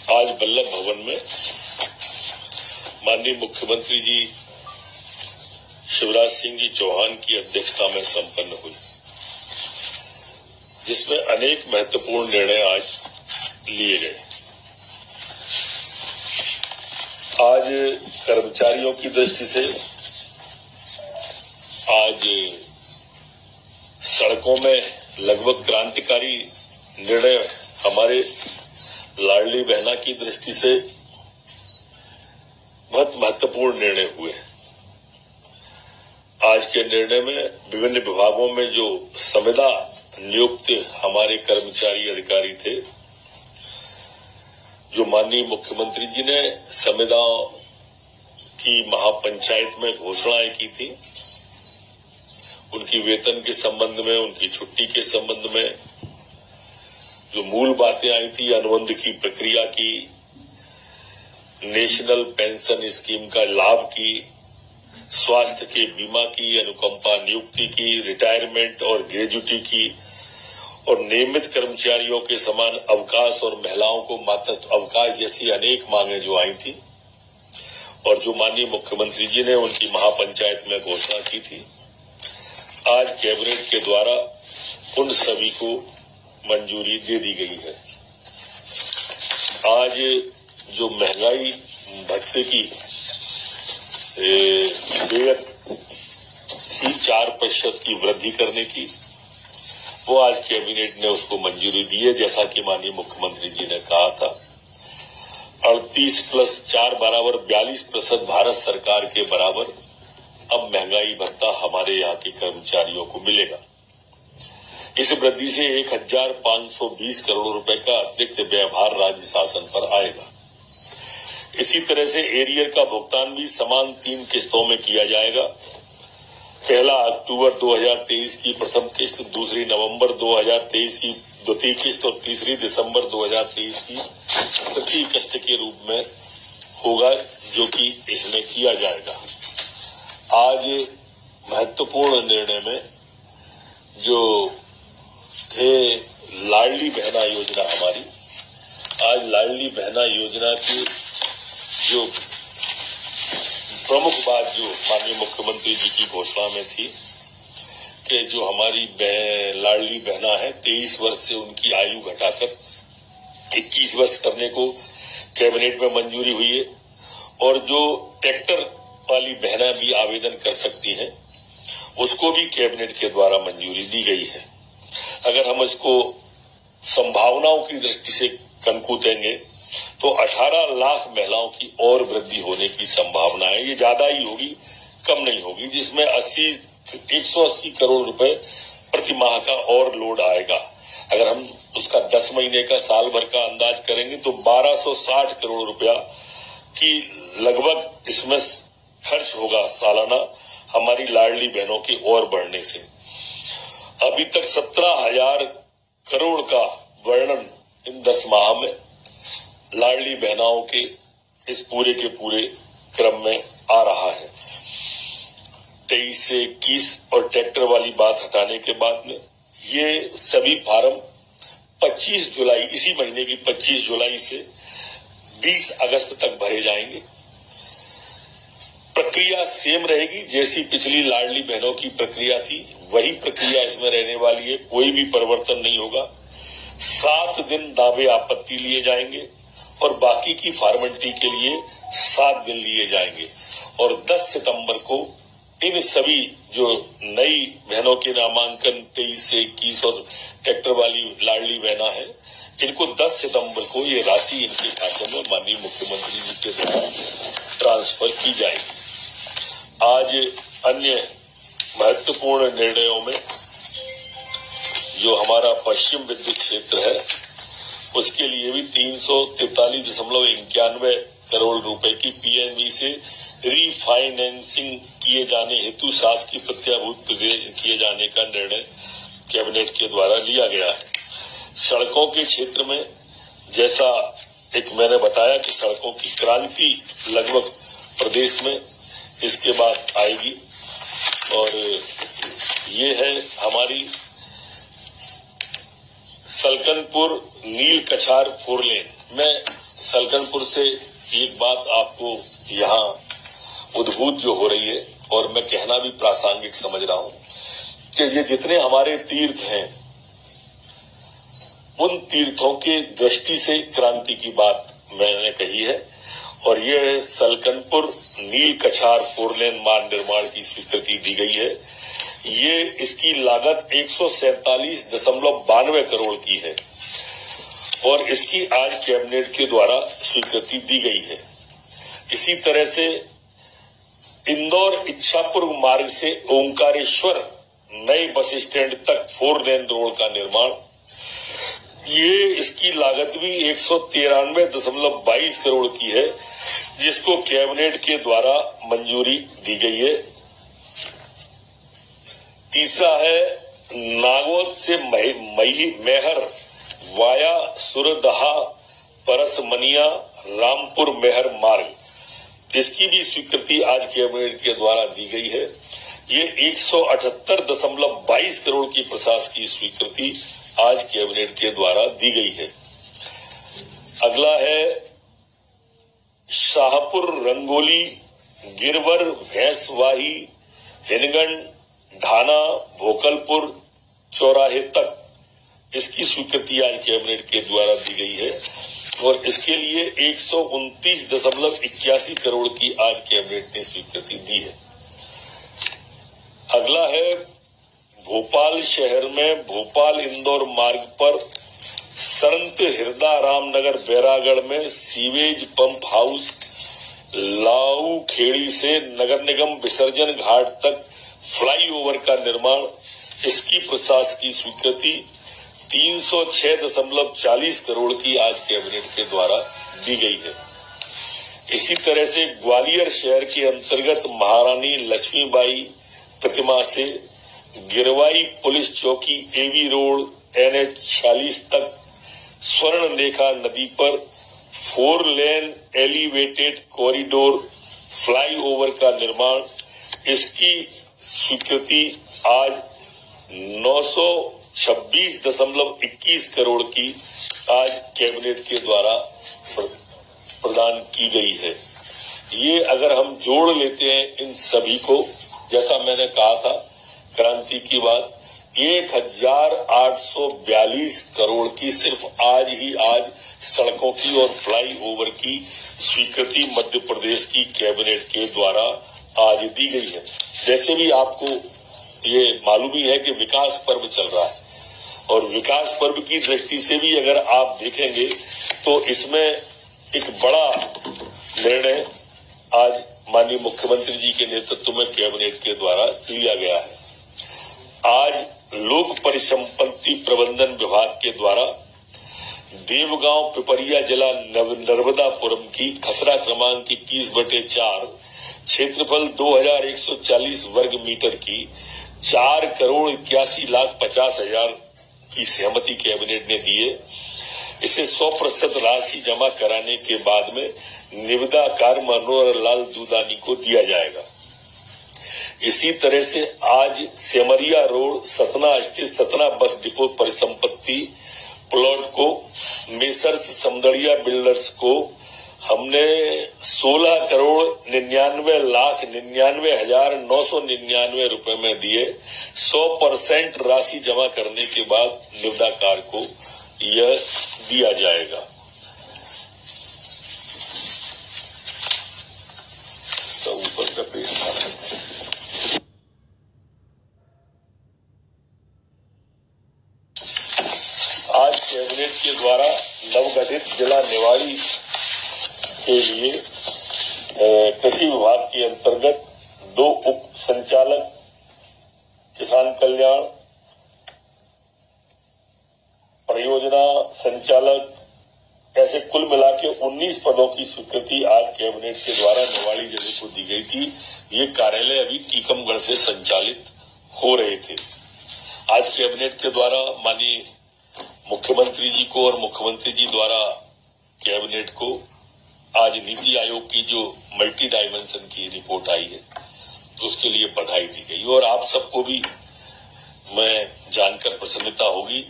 आज वल्लभ भवन में माननीय मुख्यमंत्री जी शिवराज सिंह जी चौहान की अध्यक्षता में संपन्न हुई, जिसमें अनेक महत्वपूर्ण निर्णय आज लिए गए। आज कर्मचारियों की दृष्टि से आज सड़कों में लगभग क्रांतिकारी निर्णय, हमारे लाडली बहना की दृष्टि से बहुत महत्वपूर्ण निर्णय हुए। आज के निर्णय में विभिन्न विभागों में जो संविदा नियुक्त हमारे कर्मचारी अधिकारी थे, जो माननीय मुख्यमंत्री जी ने संविदाओं की महापंचायत में घोषणाएं की थी, उनकी वेतन के संबंध में, उनकी छुट्टी के संबंध में जो मूल बातें आई थी, अनुबंध की प्रक्रिया की, नेशनल पेंशन स्कीम का लाभ की, स्वास्थ्य के बीमा की, अनुकंपा नियुक्ति की, रिटायरमेंट और ग्रेजुटी की, और नियमित कर्मचारियों के समान अवकाश और महिलाओं को मातृत्व अवकाश जैसी अनेक मांगे जो आई थी और जो माननीय मुख्यमंत्री जी ने उनकी महापंचायत में घोषणा की थी, आज कैबिनेट के द्वारा उन सभी को मंजूरी दे दी गई है। आज जो महंगाई भत्ते की देयक की 4% की वृद्धि करने की, वो आज कैबिनेट ने उसको मंजूरी दी है। जैसा कि माननीय मुख्यमंत्री जी ने कहा था, 38 + 4 = 42% भारत सरकार के बराबर अब महंगाई भत्ता हमारे यहाँ के कर्मचारियों को मिलेगा। इस वृद्धि से 1520 करोड़ रुपए का अतिरिक्त व्यवहार राज्य शासन पर आएगा। इसी तरह से एरियर का भुगतान भी समान 3 किस्तों में किया जाएगा। पहला अक्टूबर 2023 की प्रथम किस्त, दूसरी नवंबर 2023 की द्वितीय किस्त और तीसरी दिसंबर 2023 की तृतीय किस्त के रूप में होगा, जो कि इसमें किया जाएगा। आज महत्वपूर्ण निर्णय में जो थे लाडली बहना योजना हमारी, आज लाडली बहना योजना की जो प्रमुख बात जो माननीय मुख्यमंत्री जी की घोषणा में थी कि जो हमारी लाडली बहना है 23 वर्ष से उनकी आयु घटाकर 21 वर्ष करने को कैबिनेट में मंजूरी हुई है, और जो ट्रैक्टर वाली बहना भी आवेदन कर सकती हैं, उसको भी कैबिनेट के द्वारा मंजूरी दी गई है। अगर हम इसको संभावनाओं की दृष्टि से कनकूतेंगे तो 18 लाख महिलाओं की और वृद्धि होने की संभावना है। ये ज्यादा ही होगी, कम नहीं होगी, जिसमें 180 करोड़ रुपए प्रति माह का और लोड आएगा। अगर हम उसका 10 महीने का, साल भर का अंदाज करेंगे तो 1260 करोड़ रुपया की लगभग इसमें खर्च होगा सालाना हमारी लाडली बहनों के और बढ़ने से। अभी तक 17,000 करोड़ का वर्णन इन 10 माह में लाडली बहनाओं के इस पूरे के पूरे क्रम में आ रहा है। 23 से 21 और ट्रैक्टर वाली बात हटाने के बाद में ये सभी फार्म 25 जुलाई, इसी महीने की 25 जुलाई से 20 अगस्त तक भरे जाएंगे। प्रक्रिया सेम रहेगी, जैसी पिछली लाडली बहनों की प्रक्रिया थी वही प्रक्रिया इसमें रहने वाली है, कोई भी परिवर्तन नहीं होगा। 7 दिन दावे आपत्ति लिए जाएंगे और बाकी की फॉर्मेलिटी के लिए 7 दिन लिए जाएंगे, और 10 सितंबर को इन सभी जो नई बहनों के नामांकन 23 से 21 और ट्रैक्टर वाली लाडली बहना है, इनको 10 सितंबर को ये राशि इनके खाते में माननीय मुख्यमंत्री जी के द्वारा ट्रांसफर की जाएगी। आज अन्य महत्वपूर्ण निर्णयों में जो हमारा पश्चिम विद्युत क्षेत्र है, उसके लिए भी 343.91 करोड़ रुपए की पीएनबी से रीफाइनेंसिंग किए जाने हेतु शासकीय प्रत्याभूत किए जाने का निर्णय कैबिनेट के द्वारा लिया गया है। सड़कों के क्षेत्र में जैसा एक मैंने बताया कि सड़कों की क्रांति लगभग प्रदेश में इसके बाद आएगी, और ये है हमारी सलकनपुर नील कछार 4 लेन। मैं सलकनपुर से एक बात आपको यहाँ उद्भूत जो हो रही है, और मैं कहना भी प्रासंगिक समझ रहा हूं कि ये जितने हमारे तीर्थ हैं, उन तीर्थों के दृष्टि से क्रांति की बात मैंने कही है। और ये सलकनपुर नील कछार 4 लेन मार्ग निर्माण की स्वीकृति दी गई है। ये इसकी लागत 147.92 करोड़ की है और इसकी आज कैबिनेट के द्वारा स्वीकृति दी गई है। इसी तरह से इंदौर इच्छापुर मार्ग से ओंकारेश्वर नए बस स्टैंड तक 4 लेन रोड का निर्माण, ये इसकी लागत भी 193.22 करोड़ की है, जिसको कैबिनेट के द्वारा मंजूरी दी गई है। तीसरा है नागौद से मैहर वाया सुरदहा परसमनिया रामपुर मेहर मार्ग, इसकी भी स्वीकृति आज कैबिनेट के द्वारा दी गई है। ये 178.22 करोड़ की प्रशासकीय स्वीकृति आज कैबिनेट के द्वारा दी गई है। अगला है शाहपुर रंगोली गिरवर भैंसवाही हिनगन ढाना भोकलपुर चौराहे तक, इसकी स्वीकृति आज कैबिनेट के द्वारा दी गई है और इसके लिए 129.81 करोड़ की आज कैबिनेट ने स्वीकृति दी है। अगला है भोपाल शहर में भोपाल इंदौर मार्ग पर संत हृदय रामनगर बैरागढ़ में सीवेज पंप हाउस लाऊ खेड़ी से नगर निगम विसर्जन घाट तक फ्लाईओवर का निर्माण, इसकी प्रशासकीय स्वीकृति 306.40 करोड़ की आज कैबिनेट के द्वारा दी गई है। इसी तरह से ग्वालियर शहर के अंतर्गत महारानी लक्ष्मीबाई प्रतिमा से गिरवाई पुलिस चौकी एवी रोड NH 46 तक स्वर्ण रेखा नदी पर 4 लेन एलिवेटेड कॉरिडोर फ्लाईओवर का निर्माण, इसकी स्वीकृति आज 926.21 करोड़ की आज कैबिनेट के द्वारा प्रदान की गई है। ये अगर हम जोड़ लेते हैं इन सभी को, जैसा मैंने कहा था क्रांति की बात, 1842 करोड़ की सिर्फ आज सड़कों की और फ्लाईओवर की स्वीकृति मध्य प्रदेश की कैबिनेट के द्वारा आज दी गई है। जैसे भी आपको ये मालूम ही है कि विकास पर्व चल रहा है और विकास पर्व की दृष्टि से भी अगर आप देखेंगे तो इसमें एक बड़ा निर्णय आज माननीय मुख्यमंत्री जी के नेतृत्व में कैबिनेट के द्वारा लिया गया है। आज लोक परिसंपत्ति प्रबंधन विभाग के द्वारा देवगांव पिपरिया जिला नर्मदापुरम की खसरा क्रमांक 21/4 क्षेत्रफल 2140 वर्ग मीटर की 4,81,50,000 की सहमति कैबिनेट ने दी है। इसे 100% राशि जमा कराने के बाद में निविदाकार मनोहर लाल दूदानी को दिया जाएगा। इसी तरह से आज सेमरिया रोड सतना स्थित सतना बस डिपो परिसंपत्ति प्लॉट को मेसर्स समदड़िया बिल्डर्स को हमने 16,99,99,999 रुपए में दिए। 100% राशि जमा करने के बाद निविदाकार को यह दिया जाएगा। इसका ऊपर का पेज आज कैबिनेट के द्वारा नवगठित जिला निवाड़ी के लिए कृषि विभाग के अंतर्गत 2 उप संचालक, किसान कल्याण परियोजना संचालक, ऐसे कुल मिला के 19 पदों की स्वीकृति आज कैबिनेट के द्वारा निवाड़ी जिले को दी गई थी। ये कार्यालय अभी टीकमगढ़ से संचालित हो रहे थे। आज कैबिनेट के द्वारा माननीय मुख्यमंत्री जी को और मुख्यमंत्री जी द्वारा कैबिनेट को आज नीति आयोग की जो मल्टी डायमेंशन की रिपोर्ट आई है उसके लिए बधाई दी गई। और आप सबको भी मैं जानकर प्रसन्नता होगी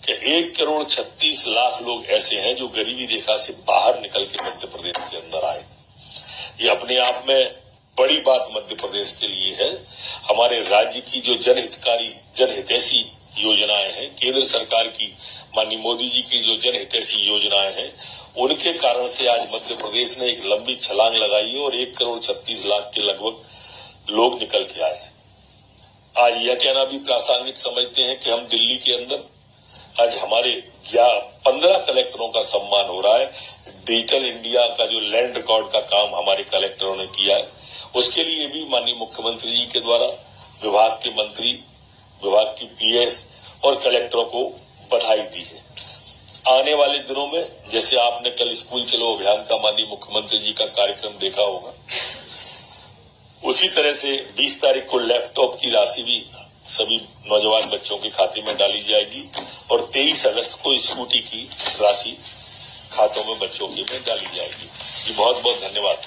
कि 1,36,00,000 लोग ऐसे हैं जो गरीबी रेखा से बाहर निकल के मध्य प्रदेश के अंदर आए। ये अपने आप में बड़ी बात मध्य प्रदेश के लिए है। हमारे राज्य की जो जनहितैषी योजनाएं हैं, केंद्र सरकार की माननीय मोदी जी की जो जनहितैषी योजनाएं हैं, उनके कारण से आज मध्य प्रदेश ने एक लंबी छलांग लगाई है और 1,36,00,000 के लगभग लोग निकल के आए हैं। आज यह कहना भी प्रासंगिक समझते हैं कि हम दिल्ली के अंदर आज हमारे 15 कलेक्टरों का सम्मान हो रहा है। डिजिटल इंडिया का जो लैंड रिकॉर्ड का काम हमारे कलेक्टरों ने किया है, उसके लिए भी माननीय मुख्यमंत्री जी के द्वारा विभाग के मंत्री, विभाग की पीएस और कलेक्टरों को बधाई दी है। आने वाले दिनों में जैसे आपने कल स्कूल चलो अभियान का माननीय मुख्यमंत्री जी का कार्यक्रम देखा होगा, उसी तरह से 20 तारीख को लैपटॉप की राशि भी सभी नौजवान बच्चों के खाते में डाली जाएगी और 23 अगस्त को स्कूटी की राशि खातों में बच्चों के में डाली जाएगी। जी बहुत बहुत धन्यवाद।